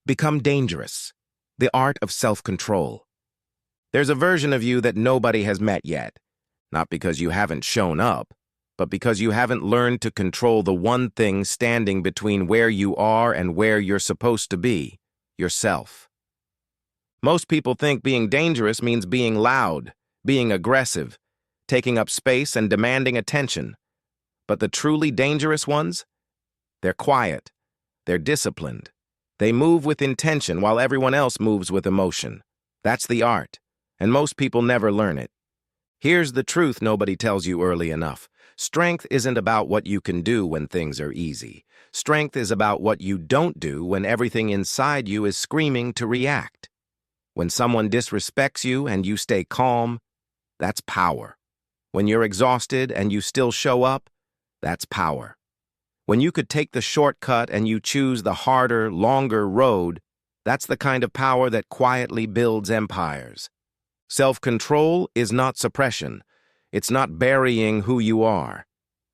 Become dangerous. The art of self-control. There's a version of you that nobody has met yet, not because you haven't shown up, but because you haven't learned to control the one thing standing between where you are and where you're supposed to be, yourself. Most people think being dangerous means being loud, being aggressive, taking up space and demanding attention. But the truly dangerous ones? They're quiet. They're disciplined. They move with intention while everyone else moves with emotion. That's the art, and most people never learn it. Here's the truth nobody tells you early enough. Strength isn't about what you can do when things are easy. Strength is about what you don't do when everything inside you is screaming to react. When someone disrespects you and you stay calm, that's power. When you're exhausted and you still show up, that's power. When you could take the shortcut and you choose the harder, longer road, that's the kind of power that quietly builds empires. Self-control is not suppression. It's not burying who you are.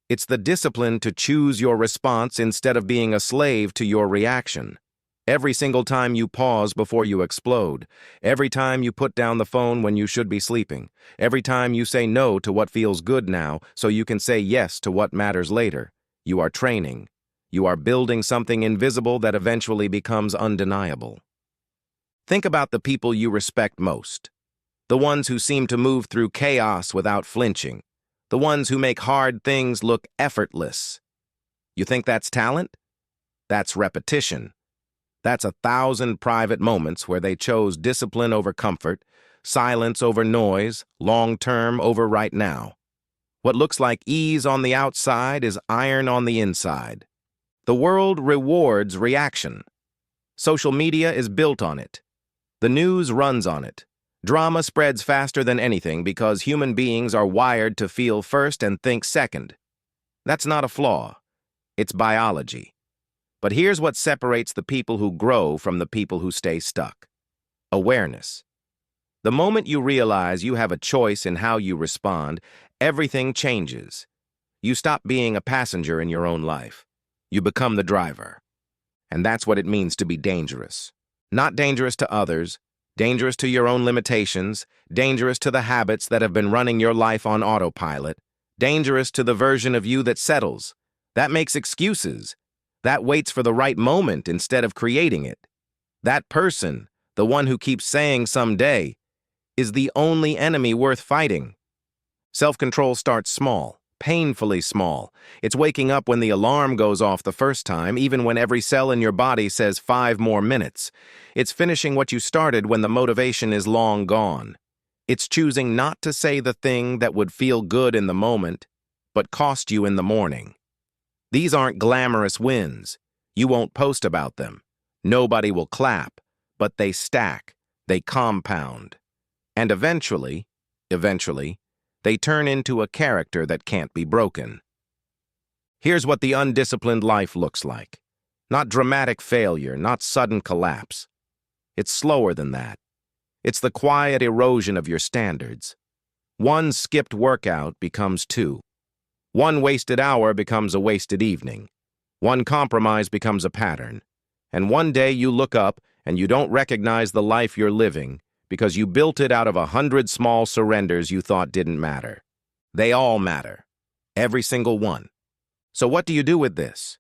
It's the discipline to choose your response instead of being a slave to your reaction. Every single time you pause before you explode, every time you put down the phone when you should be sleeping, every time you say no to what feels good now so you can say yes to what matters later, you are training. You are building something invisible that eventually becomes undeniable. Think about the people you respect most. The ones who seem to move through chaos without flinching. The ones who make hard things look effortless. You think that's talent? That's repetition. That's 1,000 private moments where they chose discipline over comfort, silence over noise, long-term over right now. What looks like ease on the outside is iron on the inside. The world rewards reaction. Social media is built on it. The news runs on it. Drama spreads faster than anything because human beings are wired to feel first and think second. That's not a flaw. It's biology. But here's what separates the people who grow from the people who stay stuck. Awareness. The moment you realize you have a choice in how you respond, everything changes. You stop being a passenger in your own life. You become the driver. And that's what it means to be dangerous. Not dangerous to others, dangerous to your own limitations, dangerous to the habits that have been running your life on autopilot, dangerous to the version of you that settles, that makes excuses, that waits for the right moment instead of creating it. That person, the one who keeps saying someday, is the only enemy worth fighting. Self-control starts small, painfully small. It's waking up when the alarm goes off the first time, even when every cell in your body says 5 more minutes. It's finishing what you started when the motivation is long gone. It's choosing not to say the thing that would feel good in the moment, but cost you in the morning. These aren't glamorous wins. You won't post about them. Nobody will clap, but they stack, they compound. And eventually, they turn into a character that can't be broken. Here's what the undisciplined life looks like. Not dramatic failure, not sudden collapse. It's slower than that. It's the quiet erosion of your standards. One skipped workout becomes 2. One wasted hour becomes a wasted evening. One compromise becomes a pattern. And one day you look up and you don't recognize the life you're living because you built it out of 100 small surrenders you thought didn't matter. They all matter. Every single one. So what do you do with this?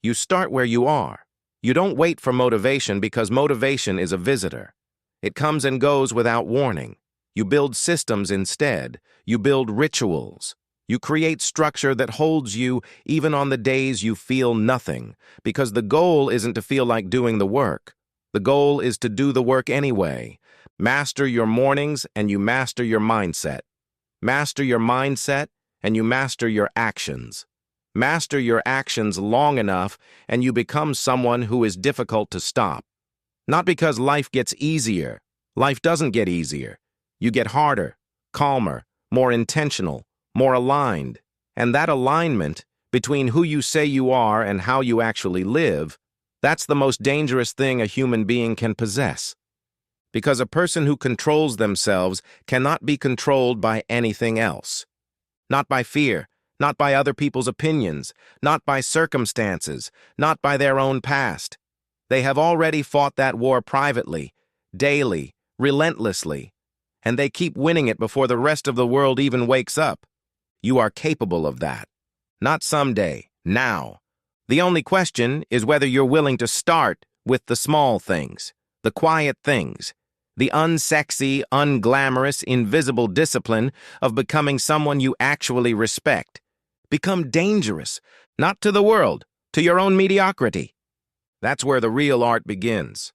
You start where you are. You don't wait for motivation because motivation is a visitor. It comes and goes without warning. You build systems instead. You build rituals. You create structure that holds you even on the days you feel nothing, because the goal isn't to feel like doing the work. The goal is to do the work anyway. Master your mornings and you master your mindset. Master your mindset and you master your actions. Master your actions long enough and you become someone who is difficult to stop. Not because life gets easier. Life doesn't get easier. You get harder, calmer, more intentional, more aligned. And that alignment between who you say you are and how you actually live, that's the most dangerous thing a human being can possess. Because a person who controls themselves cannot be controlled by anything else. Not by fear, not by other people's opinions, not by circumstances, not by their own past. They have already fought that war privately, daily, relentlessly, and they keep winning it before the rest of the world even wakes up. You are capable of that. Not someday, now. The only question is whether you're willing to start with the small things, the quiet things, the unsexy, unglamorous, invisible discipline of becoming someone you actually respect. Become dangerous, not to the world, to your own mediocrity. That's where the real art begins.